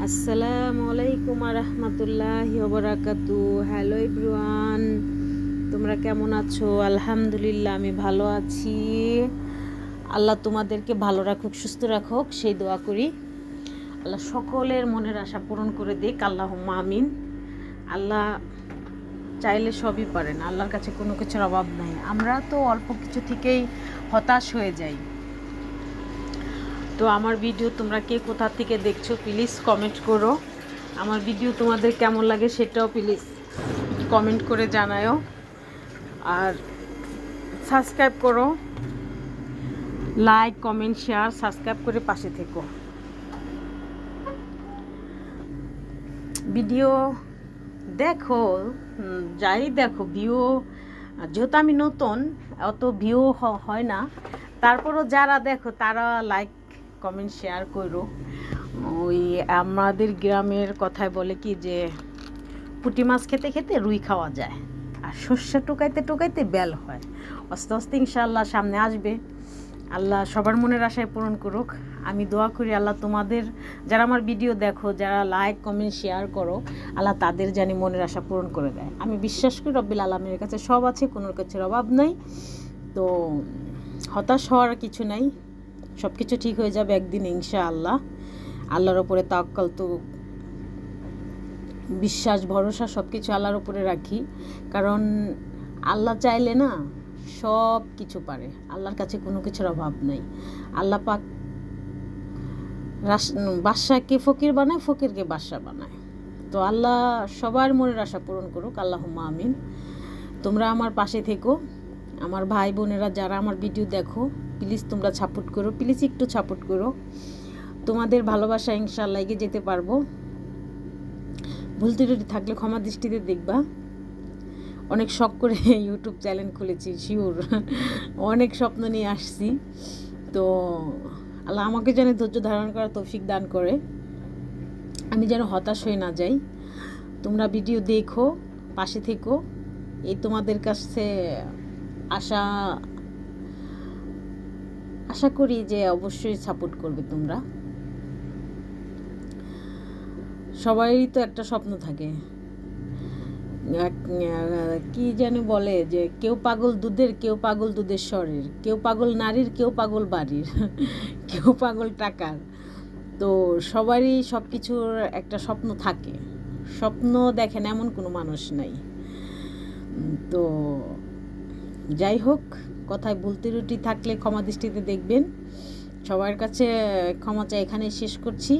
আসসালামু আলাইকুম রহমতুল্লাহি ওবারাকাতু। হ্যালো এভরিওয়ান, তোমরা কেমন আছো? আলহামদুলিল্লাহ আমি ভালো আছি। আল্লাহ তোমাদেরকে ভালো রাখুক, সুস্থ রাখুক, সেই দোয়া করি। আল্লাহ সকলের মনের আশা পূরণ করে দিক, আল্লাহুম্মা আমিন। আল্লাহ চাইলে সবই পারেন, আল্লাহর কাছে কোনো কিছুর অভাব নাই। আমরা তো অল্প কিছু থেকেই হতাশ হয়ে যাই। তো আমার ভিডিও তোমরা কে কোথা থেকে দেখছো প্লিজ কমেন্ট করো। আমার ভিডিও তোমাদের কেমন লাগে সেটাও প্লিজ কমেন্ট করে জানাও। আর সাবস্ক্রাইব করো, লাইক কমেন্ট শেয়ার সাবস্ক্রাইব করে পাশে থেকো। ভিডিও দেখো, যাই দেখো ভিউ, যেহেতু আমি নতুন অত ভিউ হয় না, তারপরও যারা দেখো তারা লাইক কমেন্ট শেয়ার করো। ওই আমাদের গ্রামের কথায় বলে কি যে পুঁটি মাছ খেতে খেতে রুই খাওয়া যায়, আর সর্ষে টোকাইতে টোকাইতে বেল হয়। আস্তে আস্তে ইনশাআল্লাহ সামনে আসবে। আল্লাহ সবার মনের আশায় পূরণ করুক। আমি দোয়া করি আল্লাহ তোমাদের, যারা আমার ভিডিও দেখো, যারা লাইক কমেন্ট শেয়ার করো, আল্লাহ তাদের জানি মনের আশা পূরণ করে দেয়। আমি বিশ্বাস করি রব্বিল আলামিনের কাছে সব আছে, কোনো কিছুর অভাব নাই। তো হতাশ হওয়ার কিছু নাই, সব কিছু ঠিক হয়ে যাবে একদিন ইনশাআল্লাহ। আল্লাহর ওপরে তাওয়াক্কাল, তো বিশ্বাস ভরসা সব কিছু আল্লাহর উপরে রাখি। কারণ আল্লাহ চাইলে না সব কিছু পারে, আল্লাহর কাছে কোনো কিছুর অভাব নেই। আল্লাহ পাক বাদশাকে ফকির বানায়, ফকিরকে বাদশা বানায়। তো আল্লাহ সবার মনের আশা পূরণ করুক, আল্লাহুম্মা আমিন। তোমরা আমার পাশে থেকো। আমার ভাই বোনেরা যারা আমার ভিডিও দেখো, প্লিজ তোমরা সাপোর্ট করো, প্লিজ একটু সাপোর্ট করো। তোমাদের ভালোবাসা ইনশাআল্লাহ এগিয়ে যেতে পারবো। ভুল ত্রুটি থাকলে ক্ষমা দৃষ্টিতে দেখবা। অনেক শখ করে ইউটিউব চ্যানেল খুলেছি, শিওর অনেক স্বপ্ন নিয়ে আসছি। তো আল্লাহ আমাকে যেন ধৈর্য ধারণ করার তৌফিক দান করে, আমি যেন হতাশ হয়ে না যাই। তোমরা ভিডিও দেখো, পাশে থেকো, এই তোমাদের কাছে আশা আশা করি যে অবশ্যই সাপোর্ট করবে তোমরা। সবারই তো একটা স্বপ্ন থাকে, কি যেন বলে যে কেউ পাগল দুধের, কেউ পাগল দুধের স্বরের, কেউ পাগল নারীর, কেউ পাগল বাড়ির কেউ পাগল টাকার। তো সবারই সব কিছুর একটা স্বপ্ন থাকে, স্বপ্ন দেখেন এমন কোনো মানুষ নাই। তো যাই হোক, কথায় ভুল ত্রুটি থাকলে ক্ষমা দৃষ্টিতে দেখবেন। সবার কাছে ক্ষমা চাই, এখানে শেষ করছি।